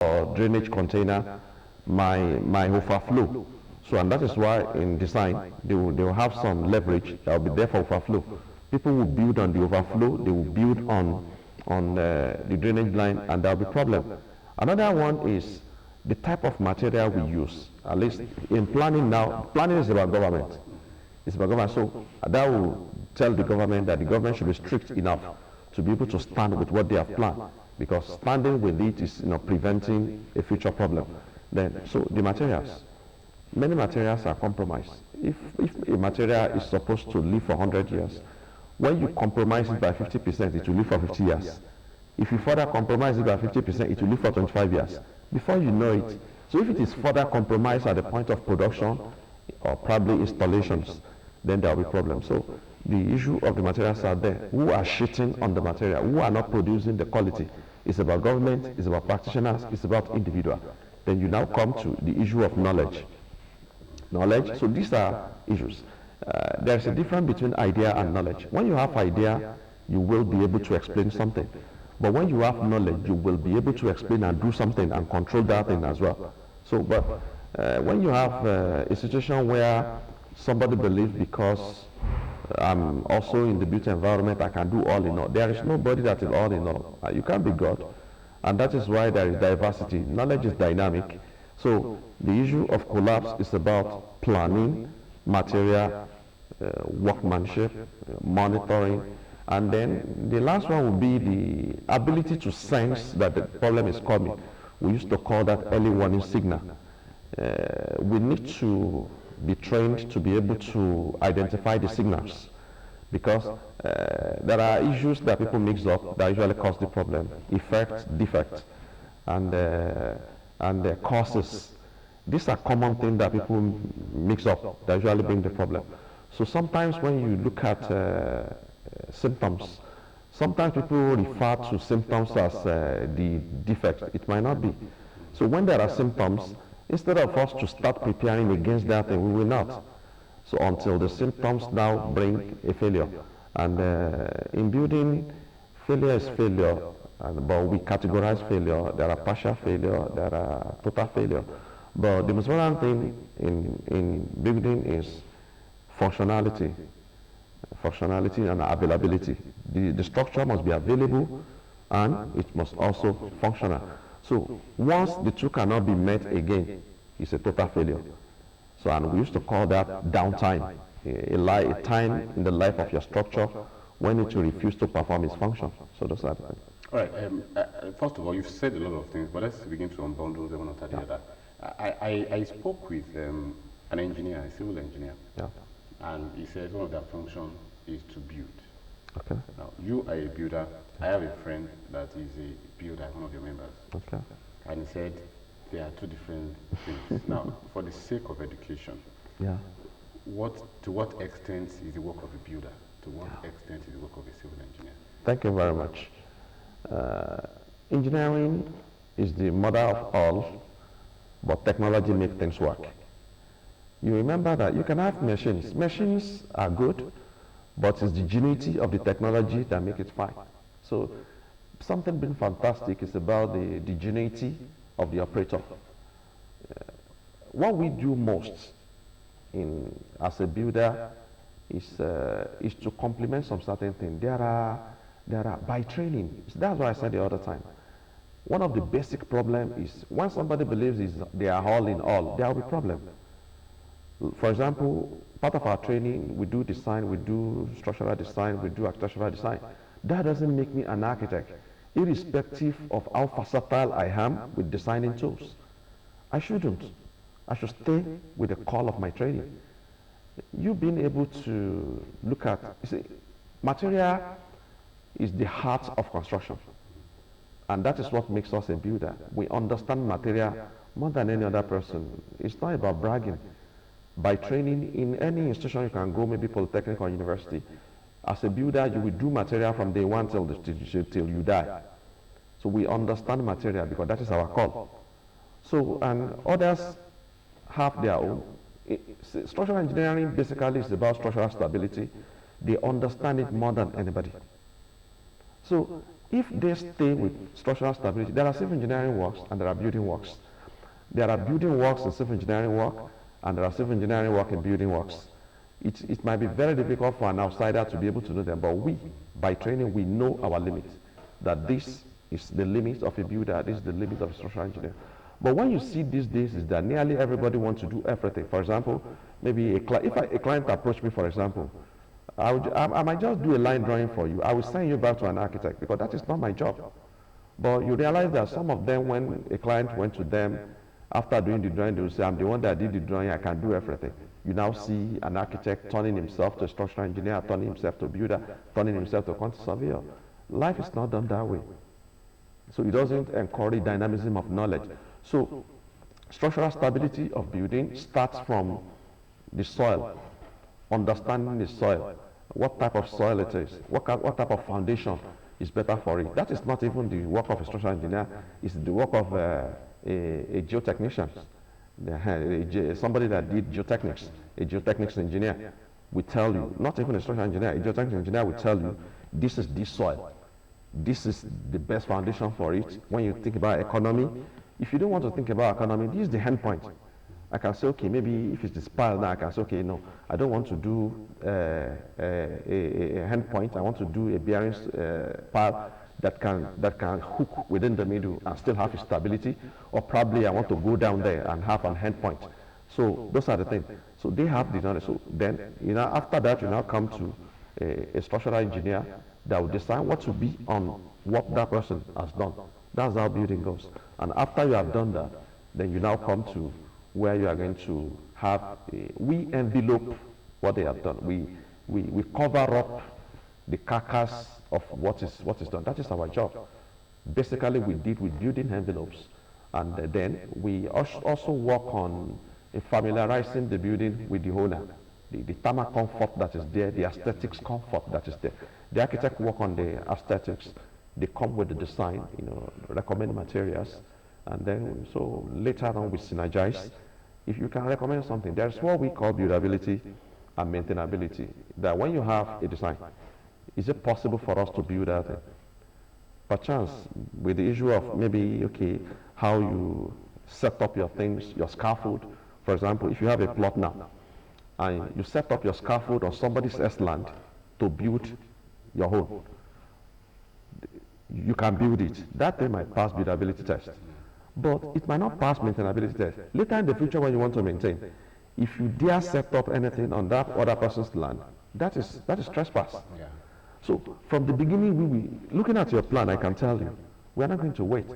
or drainage container my overflow. So, and that is why in design, they will have some leverage that will be there for overflow. People will build on the overflow, they will build on the drainage line, and there will be problem. Another one is the type of material we use. At least in planning now, planning is about government. It's about government. So that will tell the government that the government should be strict enough to be able to stand with what they have planned, because standing with it is preventing a future problem. Then, so the materials, many materials are compromised. If a material is supposed to live for 100 years, when you compromise it by 50%, it will live for 50 years. If you further compromise it by 50%, it will live for 25 years. Before you know it, so if it is further compromised at the point of production or probably installations, then there will be problems. So the issue of the materials are there. Who are cheating on the material? Who are not producing the quality? It's about government, it's about practitioners, it's about individual. Then you now come to the issue of knowledge. Knowledge, so these are issues. There's a difference between idea and knowledge. When you have idea, you will be able to explain something. But when you have knowledge, you will be able to explain and do something and control that thing as well. So, but when you have a situation where somebody believes because I'm also in the built environment, I can do all in all. There is nobody that is all in all. You can't be God. And that is why there is diversity. Knowledge is dynamic. So the issue of collapse is about planning, material, workmanship, monitoring, and then the last one would be the ability to sense that the problem is coming. We used to call that early warning signal. We need to be trained to be able to identify the signals, because there are issues that people mix up that usually cause the problem: effect, defect, and causes. These are common things that people mix up that usually bring the problem. So sometimes when you look at symptoms, sometimes people refer to symptoms as the defect. It might not be. So when there are symptoms, instead of us to start preparing against that, we will not. So until the symptoms now bring a failure. And in building, failure is failure, but we categorize failure. There are partial failure, there are total failure. But the most important thing in building is functionality and availability. The structure must be available and it must also functional. So once the two cannot be met again, it's a total failure. So, and we used to call that downtime, a time in the life of your structure when it will refuse to perform its function. So those are the things. All right. First of all, you've said a lot of things, but let's begin to unbundle them one after the other. I spoke with an engineer, a civil engineer, and he said one of their functions is to build. Okay. Now, you are a builder. I have a friend that is a builder, one of your members. Okay. And he said there are two different things. Now, for the sake of education, to what extent is the work of a builder? To what extent is the work of a civil engineer? Thank you very much. Engineering is the mother of all, but technology makes things work. You remember that you can have machines. Machines are good, but it's the ingenuity of the technology that makes it fine. So something being fantastic is about the ingenuity of the operator. What we do most as a builder is to complement some certain things. There are by training. That's why I said the other time. One of the basic problems is when somebody believes they are all in all, there will be problem. For example, part of our training, we do design, we do structural design, we do architectural design. That doesn't make me an architect, irrespective of how versatile I am with designing tools. I shouldn't. I should stay with the call of my training. You being able to look at, you see, material is the heart of construction. And that is what makes us a builder. We understand material more than any other person. It's not about bragging. By training in any institution you can go, maybe polytechnic or university, as a builder you will do material from day one till you die. So we understand material because that is our call. So, and others have their own. Structural engineering basically is about structural stability. They understand it more than anybody. So If they stay with structural stability, there are civil engineering works and there are building works. There are building works in civil engineering work and there are civil engineering work in building works. It might be very difficult for an outsider to be able to know them, but we, by training, we know our limits, that this is the limit of a builder, this is the limit of a structural engineer. But when you see these days is that nearly everybody wants to do everything. For example, maybe a client approached me, for example, I might just do a line drawing for you. I will send you back to an architect because that is not my job. But you realize that some of them, when a client went to them, after doing the drawing, they will say, I'm the one that did the drawing, I can do everything. You now see an architect turning himself to a structural engineer, turning himself to a builder, turning himself to a quantity surveyor. Life is not done that way. So it doesn't encourage dynamism of knowledge. So structural stability of building starts from the soil, understanding the soil, what type of soil it is, what type of foundation is better for it. That is not even the work of a structural engineer, it's the work of a geotechnician, somebody that did geotechnics, a geotechnics engineer will tell you, not even a structural engineer, a geotechnics engineer will tell you, this is this soil. This is the best foundation for it. When you think about economy, if you don't want to think about economy, this is the end point. I can say, okay, maybe if it's the spile now, I can say, okay, no, I don't want to do a hand point. I want to do a bearing pile that can hook within the middle and still have stability, or probably I want to go down there and have an hand point. So those are the things. So they have the knowledge. So then, after that, you now come to a structural engineer that will decide what to be on what that person has done. That's how building goes. And after you have done that, then you now come to where you are going to have, we envelope what they have done. We cover up the carcass of what is done. That is our job. Basically, we did with building envelopes. And then we also work on familiarizing the building with the owner. The thermal comfort that is there, the aesthetics comfort that is there. The architect work on the aesthetics. They come with the design, recommend materials. And then, so later on we synergize. If you can recommend something, there's what we call buildability and maintainability. That when you have a design, is it possible for us to build that thing? Perchance, with the issue of maybe, okay, how you set up your things, your scaffold. For example, if you have a plot now, and you set up your scaffold on somebody's land to build your home, you can build it. That thing might pass buildability test. But it might not pass maintainability test. Later in the future when you want to maintain, if you dare set up anything on that other person's land, that is trespass. Yeah. So from the beginning, looking at your plan, I can tell you, we are not going to wait.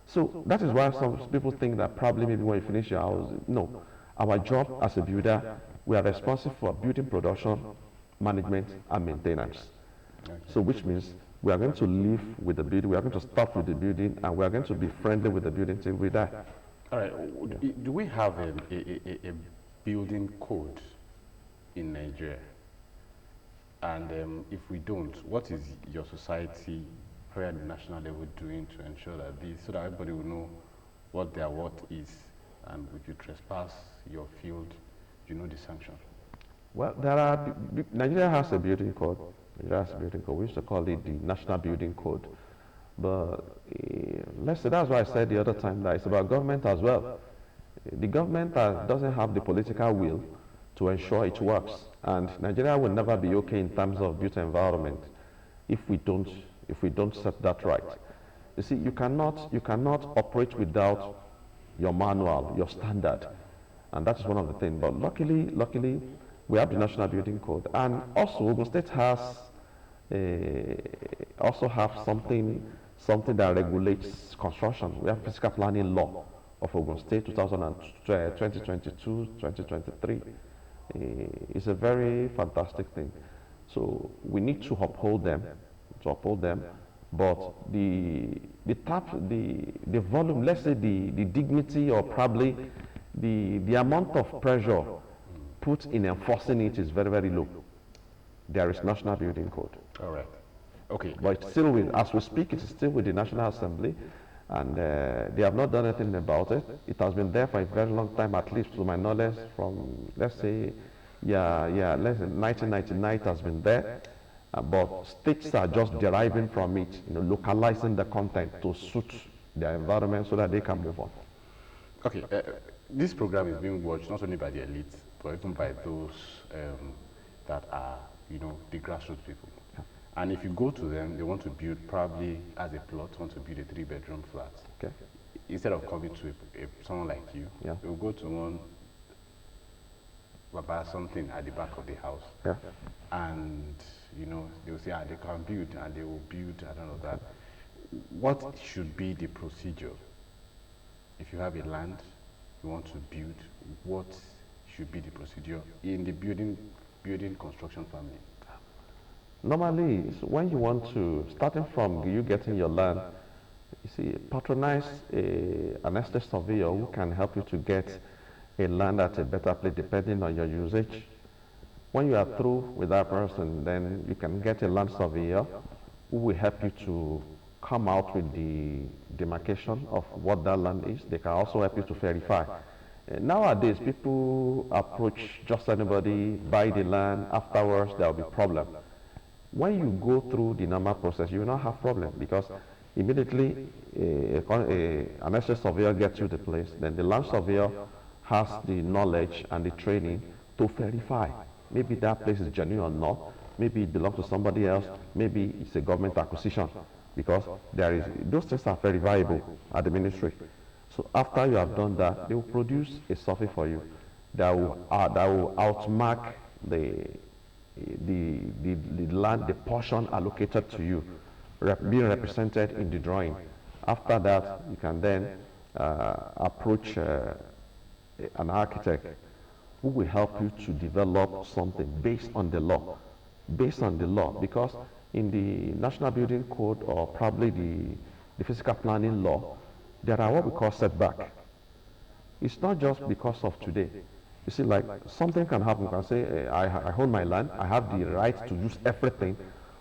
So that is why some people think that probably maybe when you finish your house, no. Our job as a builder, we are responsible for building production, management, and maintenance. Okay. So which means we are going to live with the building, we are going to start with the building, and we are going to be friendly with the building till we die. All right. Do we have a building code in Nigeria? And if we don't, what is your society, at the national level, doing to ensure that so that everybody will know what their worth is, and if you trespass your field, you know the sanction? Well, Nigeria has a building code. Nigeria has a building code. We used to call it the National Building Code. But let's say that's why I said the other time that it's about government as well. The government doesn't have the political will to ensure it works. And Nigeria will never be okay in terms of built environment if we don't set that right. You see, you cannot operate without your manual, your standard. And that is one of the things. But luckily, we have the National Building Code. And also, Ogun State has something that regulates construction. We have physical planning law of Ogun State 2022-2023. It's a very fantastic thing. So we need to uphold them, but the volume, let's say the dignity or probably the amount of pressure put in enforcing it is very, very low. There is National Building Code. All right. Okay. But it's still as we speak, it is still with the National Assembly, and they have not done anything about it. It has been there for a very long time, at least to my knowledge, from, let's say, 1999 it has been there. But states are just deriving from it, localizing the content to suit their environment so that they can move on. Okay, this program is being watched not only by the elites, but even by those that are, the grassroots people. Yeah. And if you go to them, they want to build, probably as a plot, want to build a 3-bedroom flat. Okay. Instead of coming to someone like you, yeah, they'll go to one, about something at the back of the house. Yeah. And, they'll say, they can build, and they will build, and all of that. What should be the procedure? If you have a land, you want to build, what should be the procedure in the building construction family? Normally, when you want to, starting from you getting your land, you see, patronize an estate surveyor who can help you to get a land at a better place depending on your usage. When you are through with that person, then you can get a land surveyor who will help you to come out with the demarcation of what that land is. They can also help you to verify. Nowadays, people approach just anybody, buy the land, afterwards there will be problem. When you go through the normal process, you will not have problem because immediately an estate surveyor gets you the place, then the land surveyor has the knowledge and the training to verify. Maybe that place is genuine or not, maybe it belongs to somebody else, maybe it's a government acquisition, because those things are very viable at the ministry. So after you have done that, they will produce a survey for you that will outmark the land, the portion allocated to you, being represented in the drawing. After that, you can then approach an architect who will help you to develop something based on the law. Based on the law, because in the National Building Code or probably the physical planning law, there are what we call setback. It's not just because of today. You see, like something can happen. You can say, I own my land, I have the right to use everything.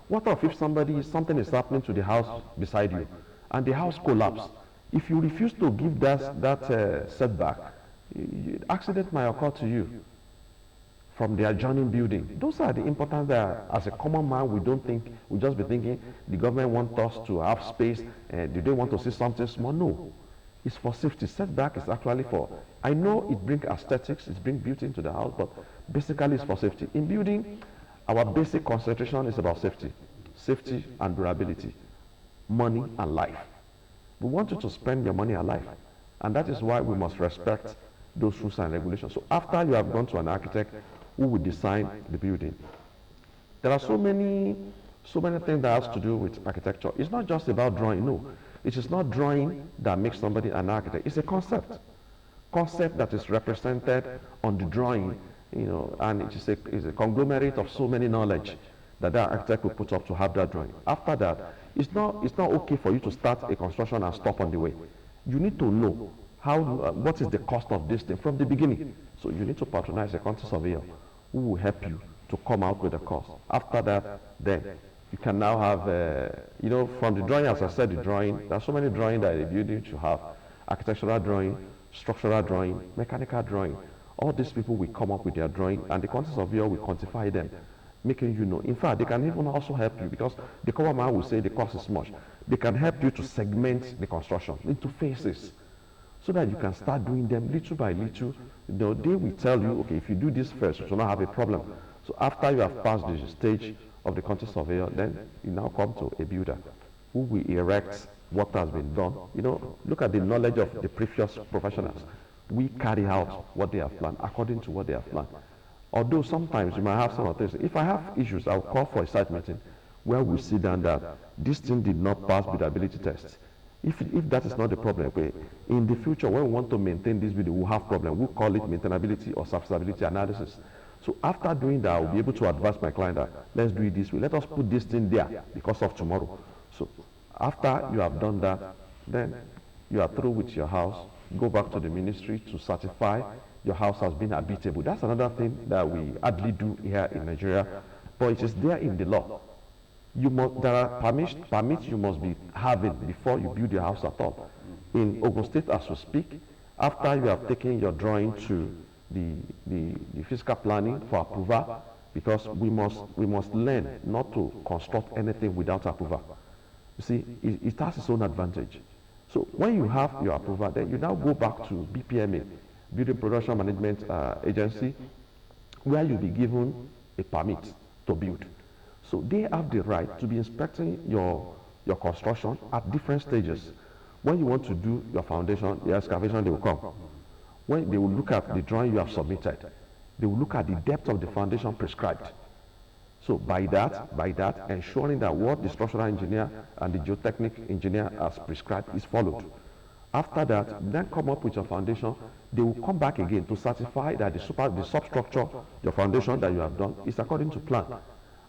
What if something is happening to the house beside you and the house collapses? If you refuse to give that setback, accident might occur to you from the adjoining building. Those are the important that as a common man we don't think, we just be thinking the government wants us to have space and do they want to see something small? No. It's for safety. Setback is actually for, I know it brings aesthetics, it brings beauty into the house, but basically it's for safety. In building, our basic concentration is about safety. Safety and durability. Money and life. We want you to spend your money and life. And that is why we must respect those rules and regulations. So after you have gone to an architect who will design the building, there are so many things that has to do with architecture. It's not just about drawing, no. It is not drawing that makes somebody an architect. It's a concept. Concept that is represented on the drawing, and it is a conglomerate of so many knowledge that the architect will put up to have that drawing. After that, it's not okay for you to start a construction and stop on the way. You need to know what is the cost of this thing from the beginning. So you need to patronize a quantity surveyor who will help you to come out with the cost. After that, then you can now have, from the drawing, as I said, the drawing, there are so many drawings that a building should have. Architectural drawing, structural drawing, mechanical drawing. All these people will come up with their drawing and the quantity surveyor will quantify them, making you know. In fact, they can even also help you because the common man will say the cost is much. They can help you to segment the construction into phases so that you can start doing them little by little. They will tell you, okay, if you do this first, you will not have a problem. So after you have passed the stage of the quantity surveyor, then you now come to a builder who will erect what has been done. Look at the knowledge of the previous professionals. We carry out what they have planned according to what they have planned. Although sometimes you might have some of things. If I have issues, I'll call for a site meeting where we sit down that this thing did not pass buildability test. If that is not the problem, okay, in the future when we want to maintain this building, we'll have problem. We'll call it maintainability or serviceability analysis. So after doing that, I'll be able to advise my client that let's do it this way. Let us put this thing there because of tomorrow. So after you have done that, then you are through with your house. Go back to the ministry to certify your house has been habitable. That's another thing that we hardly do here in Nigeria, but it is there in the law. There are permits you must be having before you build your house at all. In Ogun State, as we speak, after you have taken your drawing to the physical planning for approval, because we must learn not to construct anything without approval. You see, it has its own advantage. So when you have your approval, then you now go back to BPMA, Building Production Management Agency, where you'll be given a permit to build. So they have the right to be inspecting your construction at different stages. When you want to do your foundation, the excavation, they will come. When they will look at the drawing you have submitted, they will look at the depth of the foundation prescribed. So by that, ensuring that what the structural engineer and the geotechnical engineer has prescribed is followed. After that, then come up with your foundation. They will come back again to certify that the substructure, your foundation that you have done, is according to plan.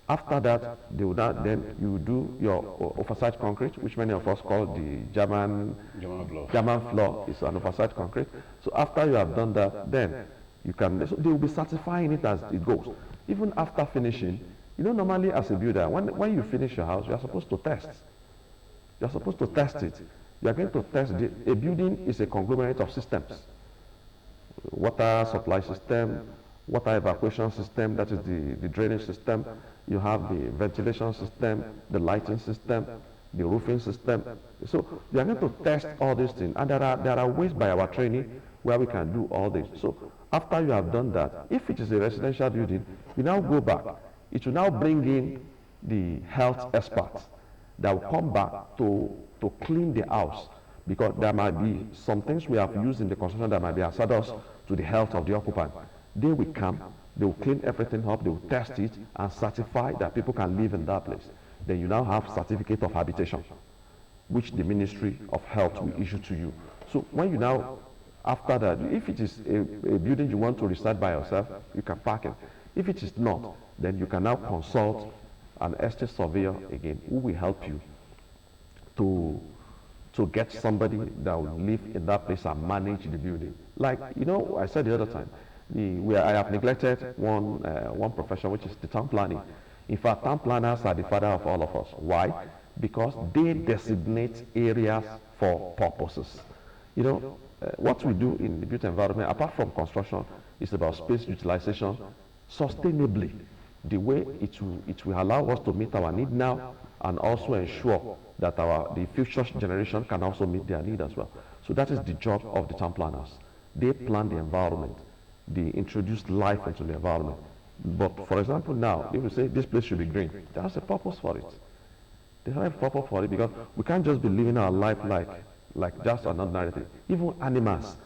After that, then you do your oversight concrete, which many of us call the German floor. It's an oversight concrete. So after you have done that, then you can. So they will be certifying it as it goes. Even after finishing, you know, normally as a builder, when you finish your house, you are supposed to test. You are supposed to test it. You are going to test a building is a conglomerate of systems. Water supply system, water evacuation system, that is the drainage system. You have the ventilation system, the lighting system, the roofing system. So you are going to test all these things. And there are ways by our training where we can do all this. So after you have done that, if it is a residential building, you now go back. It will now bring in the health experts that will come back to clean the house, because there might be some things we have used in the construction that might be hazardous to the health of the occupant. They will come, they will clean everything up, they will test it and certify that people can live in that place. Then you now have certificate of habitation, which the Ministry of Health will issue to you. So when you now, after that, if it is a building you want to reside by yourself, you can park it. If it is not, then you can now consult an estate surveyor again, who will help you to get somebody that will live in that place and manage the building. Like, you know, I said the other time, I have neglected one profession, which is the town planning. In fact, town planners are the father of all of us. Why? Because they designate areas for purposes. You know, what we do in the built environment, apart from construction, is about space utilization sustainably, the way it will allow us to meet our need now and also ensure that the future generation can also meet their need as well. So that is the job of the town planners. They plan the environment. They introduce life into the environment. But for example, now, if we say this place should be green, there's a purpose for it. They have a purpose for it, because we can't just be living our life like just an ordinary thing. Even animals.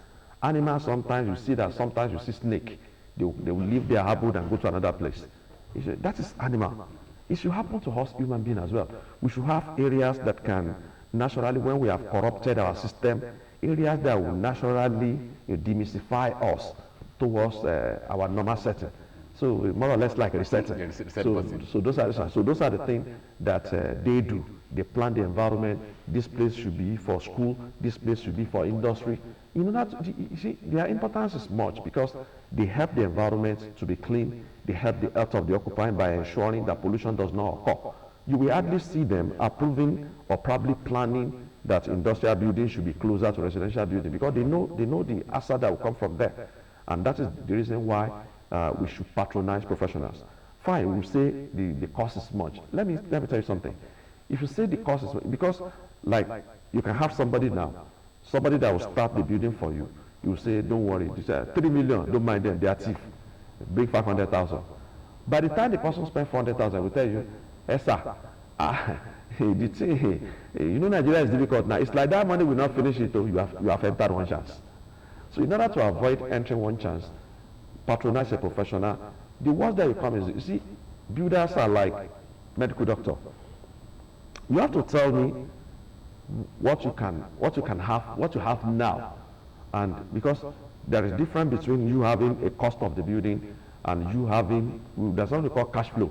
Animals, sometimes you see that, sometimes you see snake. They will leave their abode and go to another place. That is animal. It should happen to us human beings as well. We should have areas that can naturally, when we have corrupted our system, areas that will naturally demystify us towards our normal setting. So more or less like a resetting. So those are the things that they do. They plan the environment. This place should be for school. This place should be for industry. You know, you see, their importance is much, because they help the environment to be clean. They help the health of the occupant by ensuring that pollution does not occur. You will hardly see them approving or probably planning that industrial buildings should be closer to residential buildings, because they know the hazard that will come from there. And that is the reason why we should patronize professionals. Fine, we say the cost is much. Let me tell you something. If you say the cost is much, because like you can have somebody now, somebody that will start the building for you. You will say, don't worry. You say 3 million, don't mind them, they are thief. Bring 500,000. By the time the person spends 400,000, I will tell you, hey sir, the thing, you know, Nigeria is difficult now. It's like that money will not finish it, though. You have entered one chance. So in order to avoid entering one chance, patronize a professional. The worst that will come is, you see, builders are like medical doctor. You have to tell me what you have now, and because there is difference between you having a cost of the building and you having, there's something called cash flow.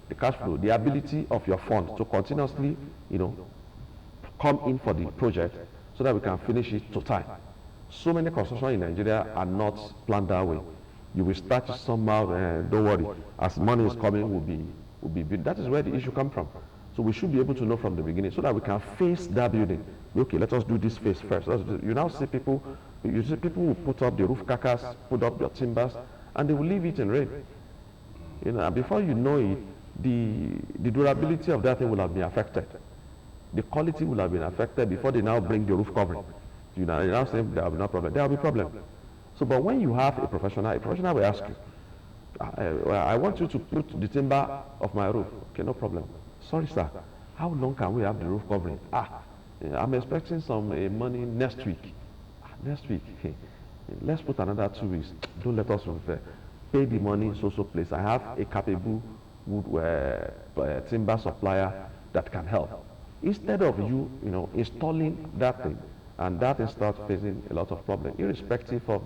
The cash flow, the ability of your fund to continuously, you know, come in for the project so that we can finish it to time. So many construction in Nigeria are not planned that way. You will start somehow, don't worry, as money is coming, will be built. That is where the issue comes from. So we should be able to know from the beginning so that we can face that building. Okay, let us do this phase first. You now see people who put up the roof carcass, put up your timbers, and they will leave it in rain. You know, and before you know it, the durability of that thing will have been affected. The quality will have been affected before they now bring the roof covering. You know, they now say there will be no problem. There will be problem. So, but when you have a professional will ask you, I want you to put the timber of my roof. Okay, no problem. Sorry, sir. How long can we have the roof covering? I'm expecting some money next week. Next week. Let's put another 2 weeks. Don't let us pay the money so place. I have a capable wood timber supplier that can help. Instead of you, installing that thing, and that thing starts facing a lot of problems, irrespective of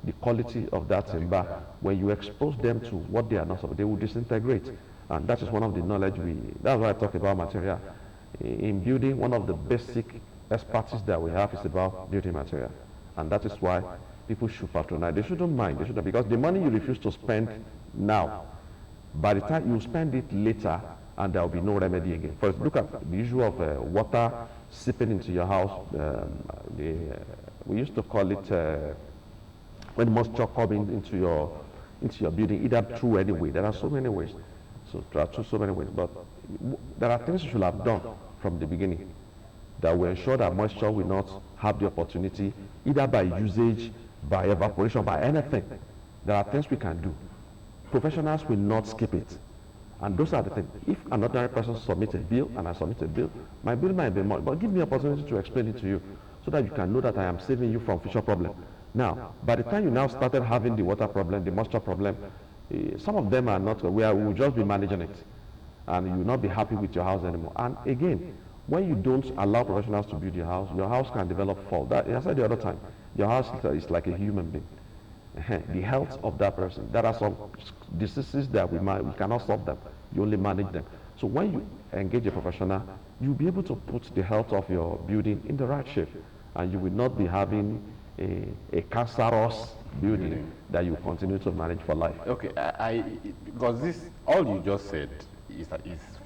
the quality of that timber. When you expose them to what they are not, they will disintegrate, and that is one of the knowledge that's why I talk about material. In building, one of the basic expertise that we have is about building material, and that is why people should patronize. They shouldn't mind, because the money you refuse to spend now, by the time you spend it later, and there will be no remedy again. First, look at the issue of water seeping into your house. We used to call it when moisture coming into your building, either through any way. There are so many ways. So there are so many ways, but there are things you should have done from the beginning that will ensure that moisture will not have the opportunity, either by usage, by evaporation, by anything. There are things we can do. Professionals will not skip it. And those are the things. If an ordinary person submits a bill and I submit a bill, my bill might be more, but give me an opportunity to explain it to you so that you can know that I am saving you from future problems. Now, by the time you now started having the water problem, the moisture problem, some of them are not, we will just be managing it. And you will not be happy with your house anymore. And again, when you don't allow professionals to build your house can develop fault. I said the other time, your house is like a human being. The health of that person. There are some diseases that we cannot solve them. You only manage them. So when you engage a professional, you'll be able to put the health of your building in the right shape, and you will not be having a cancerous building that you continue to manage for life. Okay, because this all you just said is a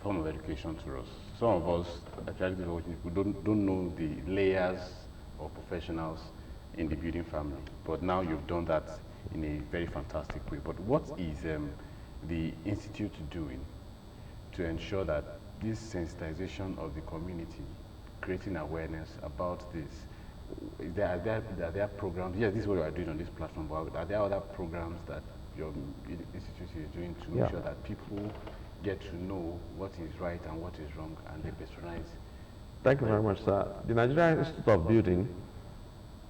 form of education to us. Some of us, actually, don't know the layers of professionals in the building family, but now you've done that in a very fantastic way. But what is the Institute doing to ensure that this sensitization of the community, creating awareness about this? Are there programs? Yes, this is what you are doing on this platform, but are there other programs that your institute is doing to make sure that people get to know what is right and what is wrong, and they patronize? Thank you very much, sir. The Nigerian Institute of Building,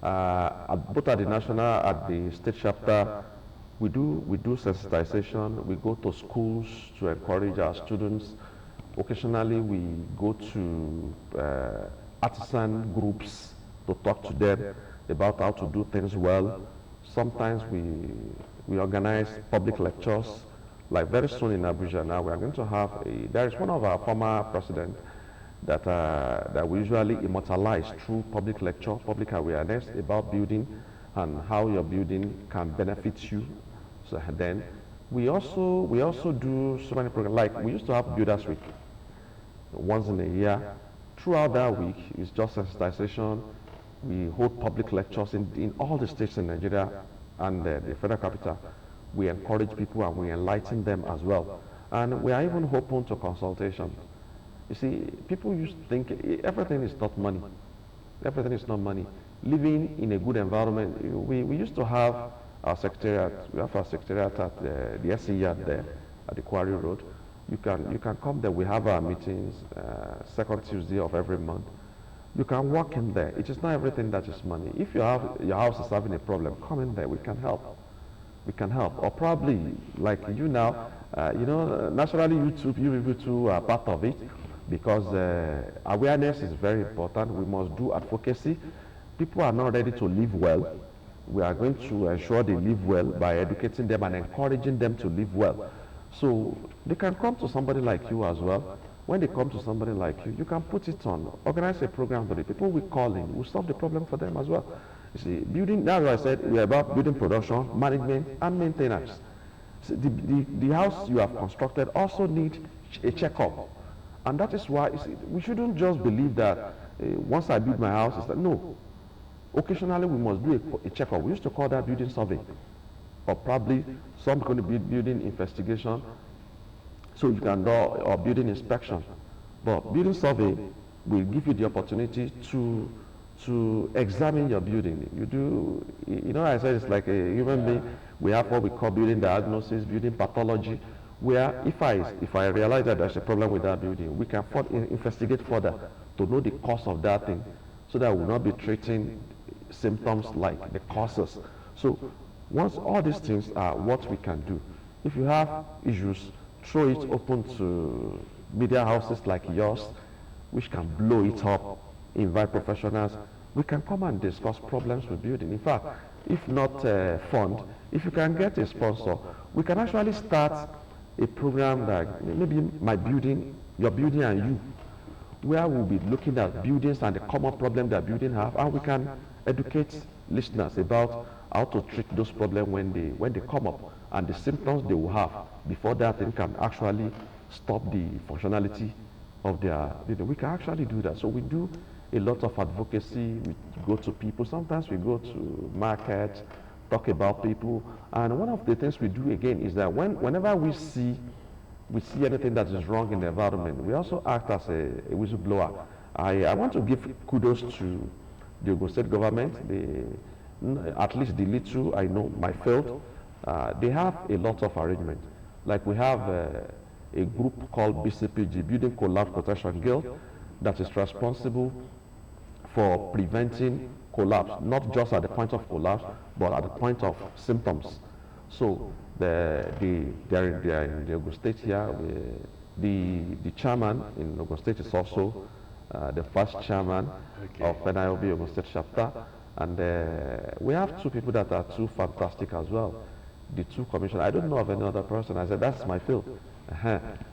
both at the national, at the state chapter, we do sensitization. We go to schools to encourage our students. Occasionally, we go to artisan groups to talk to them about how to do things well. Sometimes we organize public lectures. Like very soon in Abuja now, we are going to have there is one of our former presidents that we usually immortalize through public lecture, public awareness about building and how your building can benefit you. So then we also do so many programs. Like we used to have Builders Week once in a year. Throughout that week, it's just sensitization. We hold public lectures in all the states in Nigeria and the federal capital. We encourage people and we enlighten them as well. And we are even open to consultation. You see, people used to think everything is not money. Everything is not money. Living in a good environment, we used to have our secretariat. We have our secretariat at the SE yard there at the Quarry Road. You can come there. We have our meetings second Tuesday of every month. You can walk in there. It is not everything that is money. If your house is having a problem, come in there. We can help. We can help. Or probably, like you now, naturally you people too are part of it, because awareness is very important. We must do advocacy. People are not ready to live well. We are going to ensure they live well by educating them and encouraging them to live well. So they can come to somebody like you as well. When they come to somebody like you, you can put it on, organize a program for the people we call in. We'll solve the problem for them as well. You see, building, that's why I said we're about building production, management, and maintenance. So the house you have constructed also needs a checkup. And that is why we shouldn't just believe that once I build my house, it's like, no. Occasionally we must do a checkup. We used to call that building survey. or probably some going to be building investigation, so you can do, or building inspection. But building survey will give you the opportunity to examine your building. You do, you know, I said it's like a human being. We have what we call building diagnosis, building pathology, where if I realize that there's a problem with that building, we can investigate further to know the cause of that thing, so that we'll not be treating symptoms like the causes. So once all these things are what we can do, if you have issues, throw it open to media houses like yours, which can blow it up, invite professionals. We can come and discuss problems with building. In fact, if not fund, if you can get a sponsor, we can actually start a program like maybe my building, your building and you, where we'll be looking at buildings and the common problem that buildings have, and we can educate listeners about how to treat those problems when they come up and the symptoms they will have before that thing can actually stop the functionality of their, we can actually do that. So we do a lot of advocacy. We go to people. Sometimes we go to markets, talk about people. And one of the things we do again is that whenever we see anything that is wrong in the environment, we also act as a whistleblower. I want to give kudos to the Ogun State government, at least the little I know, my field. They have a lot of arrangement. Like we have a group called BCPG, Building Collapse Protection Guild, that is responsible for preventing collapse, not just at the point of collapse, but at the point of symptoms. So they're in the Ogun State here. The chairman in Ogun State is also the first chairman of NIOB Ogun State chapter. And we have two people that are too fantastic as well. The two commissioners. I don't know of any other person. I said, that's my field.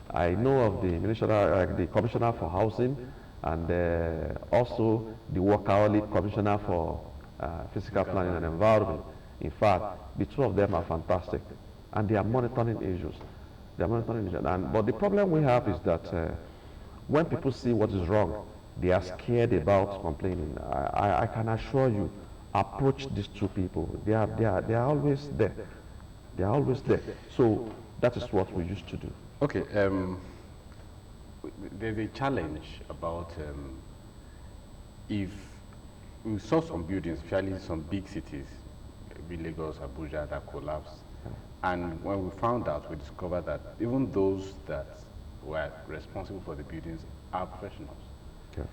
I know of the commissioner for housing, and also the workaholic commissioner for physical planning and environment. In fact, the two of them are fantastic, and they are monitoring issues. They are monitoring issues. But the problem we have is that when people see what is wrong, they are scared about complaining. I can assure you, approach these two people. They are always there. They are always there. So that is what we used to do. Okay. There's a challenge about if we saw some buildings, especially some big cities, Lagos, Abuja, that collapsed. And when we found out, we discovered that even those that were responsible for the buildings are professionals. Okay.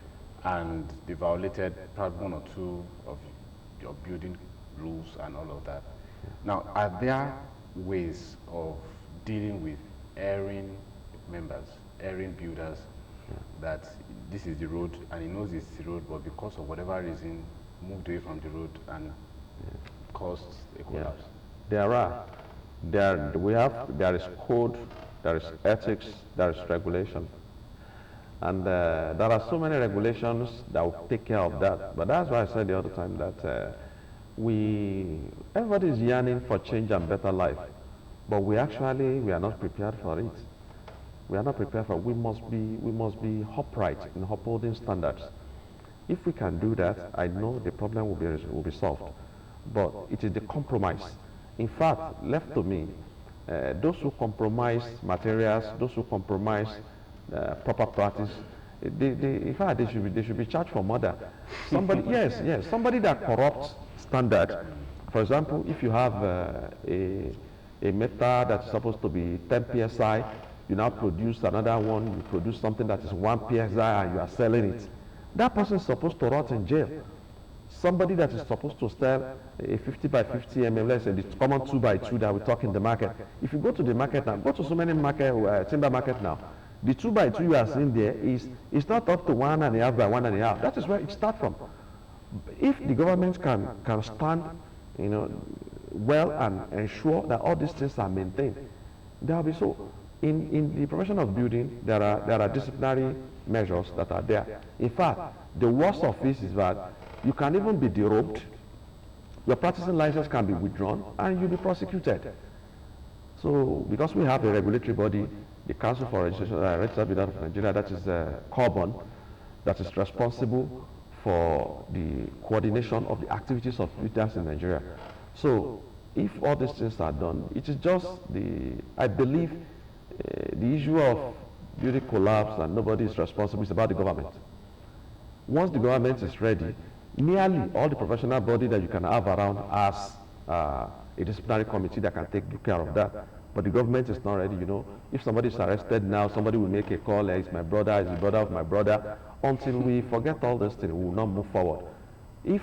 And they violated probably one or two of your building rules and all of that. Yeah. Now, are there ways of dealing with erring members, erring builders, that this is the road and he knows it's the road, but because of whatever reason moved away from the road and caused a collapse? There is code, there is ethics, there is regulation. And there are so many regulations that will take care of that. But that's why I said the other time that everybody is yearning for change and better life. But we are not prepared for it. We are not prepared for it. We must be upright in upholding standards. If we can do that, I know the problem will be solved. But it is the compromise. In fact, left to me, those who compromise materials, those who compromise proper practice, in fact, they should be charged for murder. Somebody, yes, somebody that corrupts standard. For example, if you have a meter that is supposed to be 10 psi, you now produce another one, you produce something that is 1 psi and you are selling it. That person is supposed to rot in jail. Somebody that is supposed to sell a 50 by 50 mm, let's say the common 2 by 2 that we talk in the market. If you go to the market now, go to so many timber market now, the 2 by 2 you are seeing there is not up to 1.5 by 1.5. That is where it starts from. If the government can stand, well and ensure that all these things are maintained, there will be so. In the profession of building, there are disciplinary measures that are there. In fact, the worst of this is that you can even be derobed, your practicing license can be withdrawn, and you'll be prosecuted. So, because we have a regulatory body, the Council for Registration Registered Builders of Nigeria, that is CORBON, that is responsible for the coordination of the activities of builders in Nigeria. So, if all these things are done, it is just I believe the issue of building collapse and nobody is responsible is about the government. Once the government is ready, nearly all the professional body that you can have around has a disciplinary committee that can take care of that. But the government is not ready, you know. If somebody is arrested now, somebody will make a call, it's my brother, it's the brother of my brother. Until we forget all these things, we will not move forward. If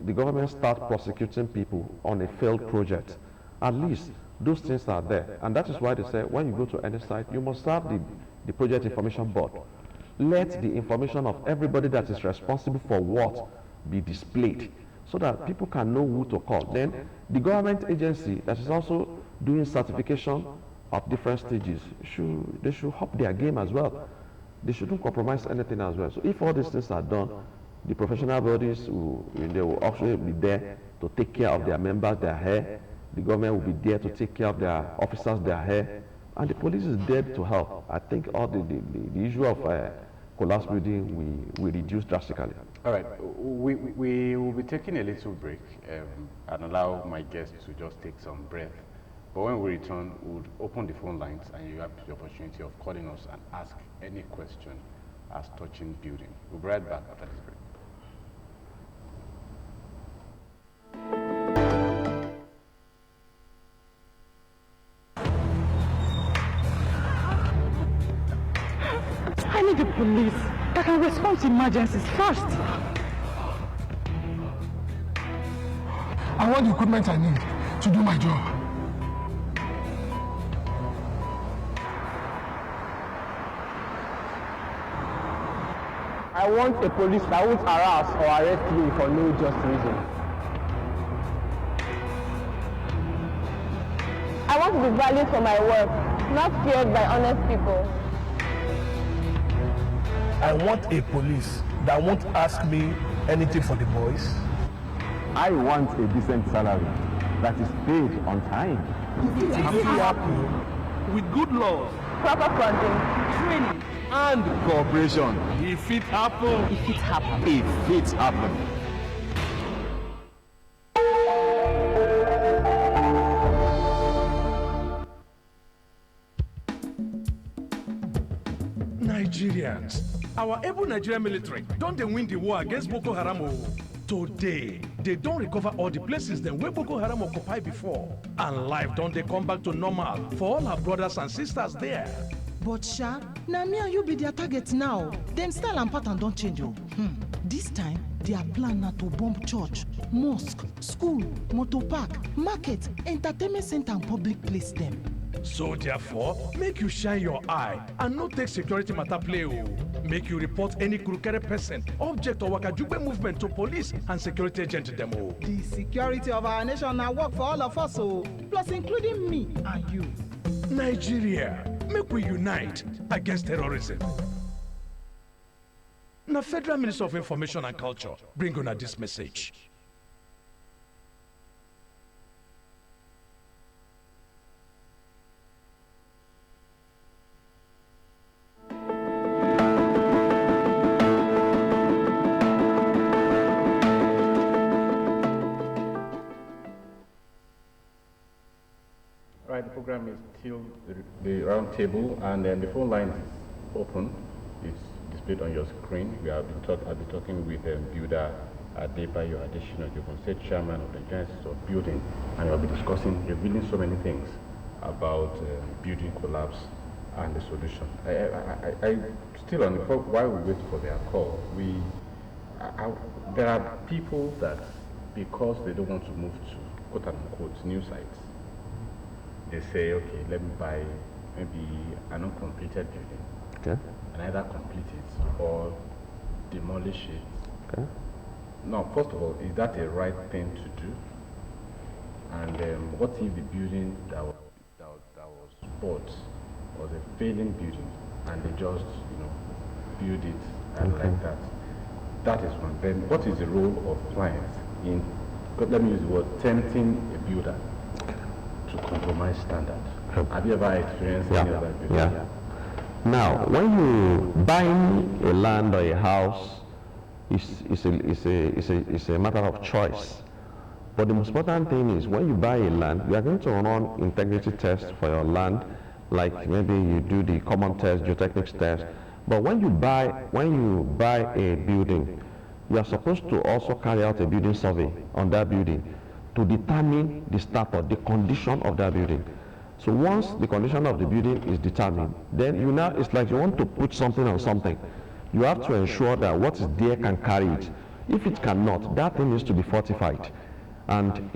the government starts prosecuting people on a failed project, at least those things are there. And that is why they say when you go to any site, you must have the project information board. Let the information of everybody that is responsible for what be displayed so that people can know who to call. Then the government agency that is also doing certification of different stages, they should up their game as well. They shouldn't compromise anything as well. So if all these things are done, the professional bodies they will also be there to take care of their members, their hair. The government will be there to take care of their officers, their hair. And the police is there to help. I think all the issue of collapse building we reduce drastically. All right, we will be taking a little break and allow my guests to just take some breath. But when we return, we'll open the phone lines and you have the opportunity of calling us and ask any question as touching building. We'll be right back after this break. I need the police that can respond to emergencies first. I want the equipment I need to do my job. I want a police that won't harass or arrest me for no just reason. I want to be valued for my work, not feared by honest people. I want a police that won't ask me anything for the boys. I want a decent salary that is paid on time. With good laws, Proper funding, Training. and cooperation. If it happens, If it happens. If it happens. Nigerians, our able Nigerian military don't they win the war against Boko Haram. Today, they don't recover all the places them where Boko Haram occupy before. And life don't they come back to normal for all our brothers and sisters there. But Sha, na me and you be their target now. Them style and pattern don't change. This time, their plan na to bomb church, mosque, school, motor park, market, entertainment center and public place them. So therefore, make you shine your eye and not take security matter play. Make you report any crooked person, object or wakajube movement to police and security agent them. The security of our nation now work for all of us, plus including me and you. Nigeria, make we unite against terrorism. Now, Federal Minister of Information and Culture bring on this message. Right, the program is still the round table, and then the phone line is open. It's displayed on your screen. I'll be talking with builder ADEBAYO, ADESINA, State Chairman of the Genesis of Building, and we'll be revealing so many things about building collapse and the solution. I still on the while we wait for their call, there are people that, because they don't want to move to quote unquote new sites, they say, okay, let me buy maybe an uncompleted building, Okay. and either complete it or demolish it. Okay. Now, first of all, is that a right thing to do? And what if the building that was bought was a failing building, and they just, build it and like that? That is one. Then, what is the role of clients in, let me use the word, tempting a builder to compromise standard? Have you ever experienced any of that before? Yeah. Now, when you buy a land or a house, it's a matter of choice. But the most important thing is when you buy a land, you are going to run integrity tests for your land, like maybe you do the common test, geotechnics test. But when you buy a building, you are supposed to also carry out a building survey on that building to determine the status, the condition of that building. So once the condition of the building is determined, then it's like you want to put something on something. You have to ensure that what is there can carry it. If it cannot, that thing needs to be fortified. And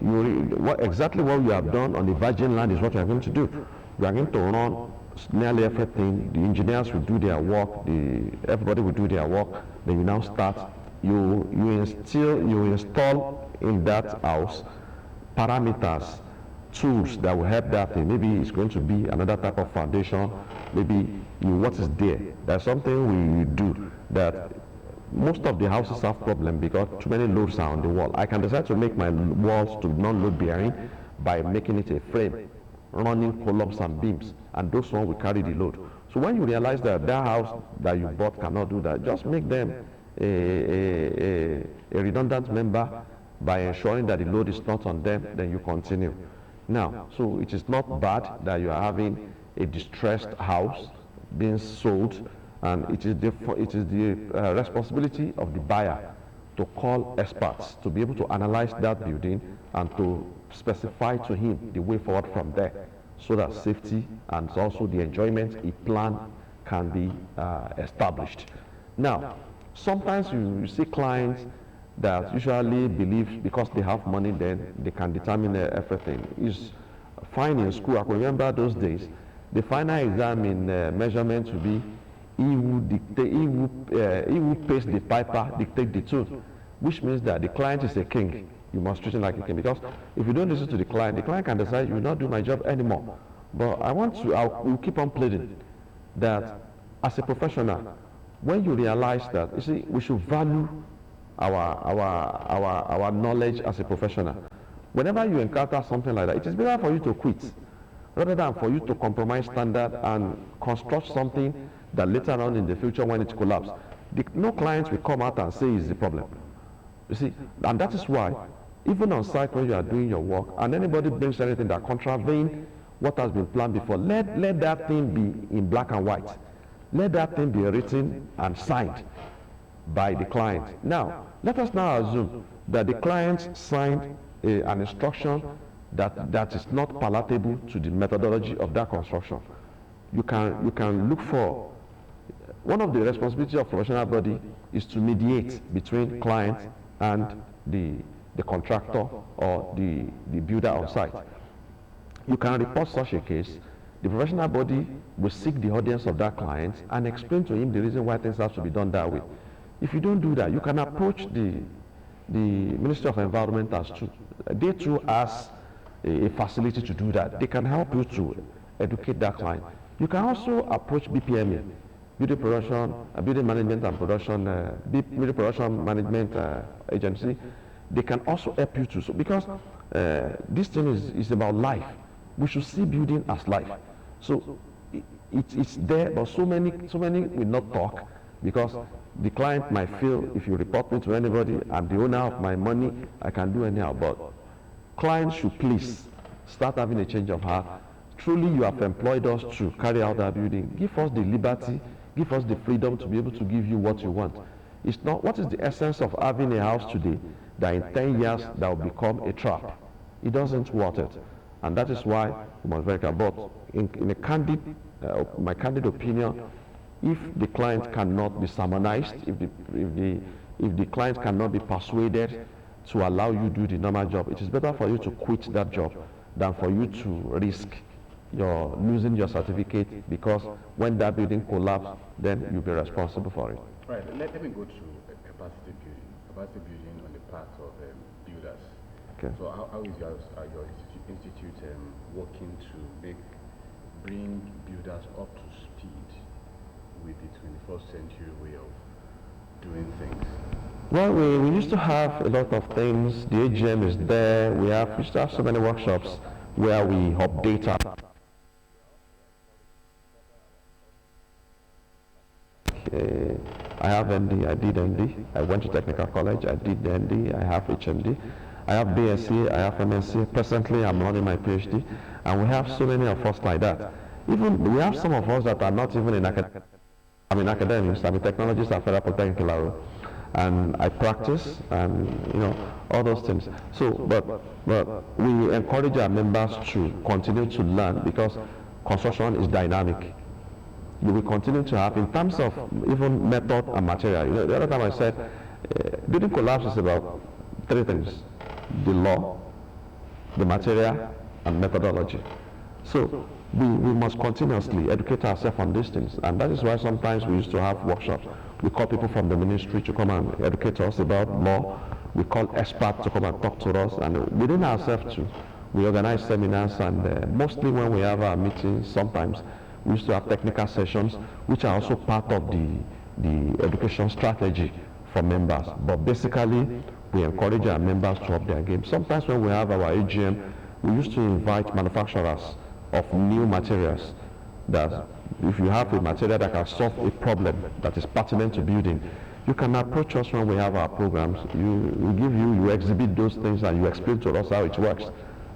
exactly what you have done on the virgin land is what you are going to do. You are going to run nearly everything. The engineers will do their work. Everybody will do their work. Then you now start. You install in that house parameters, tools that will help that thing. Maybe it's going to be another type of foundation. Maybe what is there. There's something we do that most of the houses have problem because too many loads are on the wall. I can decide to make my walls to non-load bearing by making it a frame, running columns and beams, and those ones will carry the load. So when you realize that that house that you bought cannot do that, just make them a redundant member by ensuring that the load is not on them, then you continue. Now, so it is not bad that you are having a distressed house being sold, and it is the responsibility of the buyer to call experts to be able to analyze that building and to specify to him the way forward from there, so that safety and also the enjoyment he planned can be established. Now, sometimes you see clients that usually believe because they have money then they can determine everything. It's fine in school. I can remember those days. The final exam in measurement will be he who pays the piper dictate the tune, which means that the client is a king. You must treat him like a king, because if you don't listen to the client can decide you will not do my job anymore. But we'll keep on pleading that as a professional, when you realize that, you see, we should value our knowledge as a professional. Whenever you encounter something like that, it is better for you to quit rather than for you to compromise standard and construct something that later on in the future when it collapses, no clients will come out and say is the problem. You see, and that is why even on site when you are doing your work and anybody brings anything that contravenes what has been planned before, let that thing be in black and white. Let that thing be written and signed by the client. Now, let us now assume that the client signed an instruction that is not palatable to the methodology of that construction. You can look for, one of the responsibilities of professional body is to mediate between client and the contractor or the builder on site. You can report such a case. The professional body will seek the audience of that client and explain to him the reason why things have to be done that way. If you don't do that, you can approach the Ministry of Environment as to, they too has a facility to do that. They can help you to educate that client. You can also approach BPMA, Building Management and Production, Building Production Management Agency. They can also help you too. So because this thing is about life. We should see building as life. So it's there, but so many will not talk because the client might feel if you report me to anybody, I'm the owner of my money, I can do anyhow. But clients should please start having a change of heart. Truly, you have employed us to carry out our building. Give us the liberty, give us the freedom to be able to give you what you want. It's not, what is the essence of having a house today that in 10 years that will become a trap? It doesn't worth it. And that is why we must very careful. But in a candid, my candid opinion, if the client cannot be sermonized, if the client cannot be persuaded to allow you to do the normal job, it is better for you to quit that job than for you to risk losing your certificate, because when that building collapses, then you'll be responsible for it. Right. Let me go to capacity building on the part of builders. Okay. So how is your institute working to bring builders up to speed with the 21st century way of doing things? Well, we used to have a lot of things. The AGM is there. We used to have so many workshops where we update our I have MD, I did MD. I went to technical college, I did the MD, I have HMD. I have BSc, I have MSc. Presently, I'm running my PhD, and we have so many of us like that. Even we have some of us that are not even in academics. I'm in academics. I'm a technologist at Federal Polytechnic Ilaro, and I practice, and all those things. So, but we encourage our members to continue to learn, because construction is dynamic. You will continue to have, in terms of even method and material. The other time I said, building collapse is about three things: the law, the material, and methodology. So we must continuously educate ourselves on these things, and that is why sometimes we used to have workshops. We call people from the ministry to come and educate us about law. We call experts to come and talk to us, and within ourselves too, we organize seminars, and mostly when we have our meetings, sometimes we used to have technical sessions, which are also part of the education strategy for members. But basically, we encourage our members to up their game. Sometimes when we have our AGM, we used to invite manufacturers of new materials. That if you have a material that can solve a problem that is pertinent to building, you can approach us when we have our programs. You exhibit those things, and you explain to us how it works.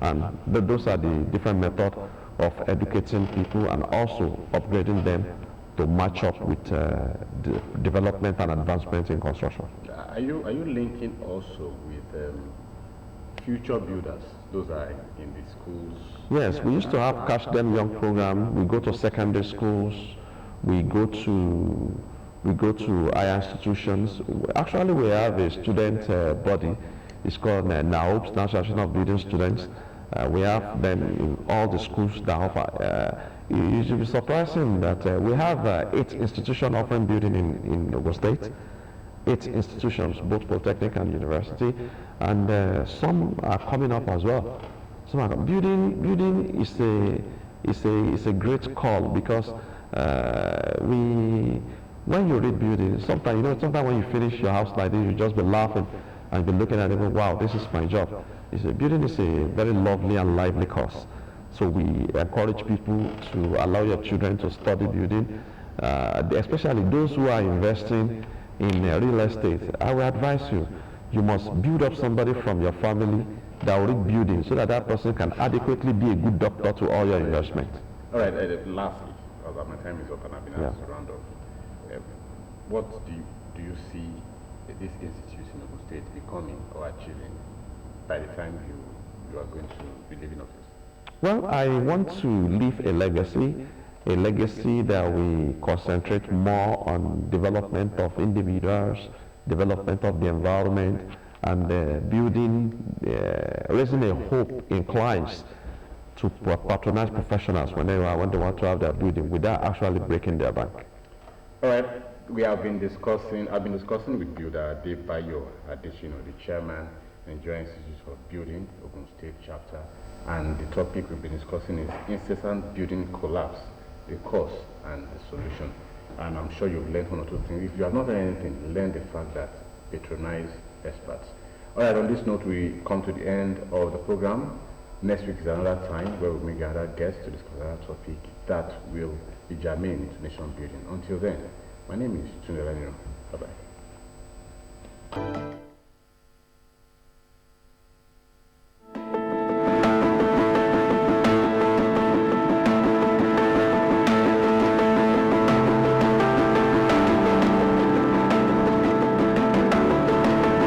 And those are the different methods of educating people and also upgrading them to match up with the development and advancement in construction. Are you linking also with future builders? Those are in the schools? Yes, we used to have Catch Them Young program. We go to secondary schools. We go to higher institutions. Actually, we have a student body. It's called NAOBS, National Association of Building Students. We have them in all the schools that offer. It should be surprising that we have 8 institutions offering building in Ogun State. 8 institutions, both polytechnic and university, and some are coming up as well. So building is a great call, because when you read building, sometimes when you finish your house like this, you just be laughing and be looking at it and go, wow, this is my job. Building is a very lovely and lively course. So we encourage people to allow your children to study building, especially those who are investing in real estate. I will advise you must build up somebody from your family that will read building, so that that person can adequately be a good doctor to all your investment. All right, lastly, because my time is up and I've been asked to round off. What do you see this institution in Ogun State becoming or achieving by the time you are going to be leaving office? Well, I want to leave a legacy that we concentrate more on development of individuals, development of the environment, and building, raising a hope in clients to patronize professionals when they want to have their building without actually breaking their bank. All right, I've been discussing with builder ADEBAYO, the chairman, Nigerian Institute for Building, Ogun State chapter, and the topic we've been discussing is incessant building collapse, the cause and the solution. And I'm sure you've learned one or two things. If you have not learned anything, learn the fact that patronize experts. All right, on this note, we come to the end of the program. Next week is another time where we'll meet another guest to discuss another topic that will be germane into nation building. Until then, my name is Tunde. Bye-bye.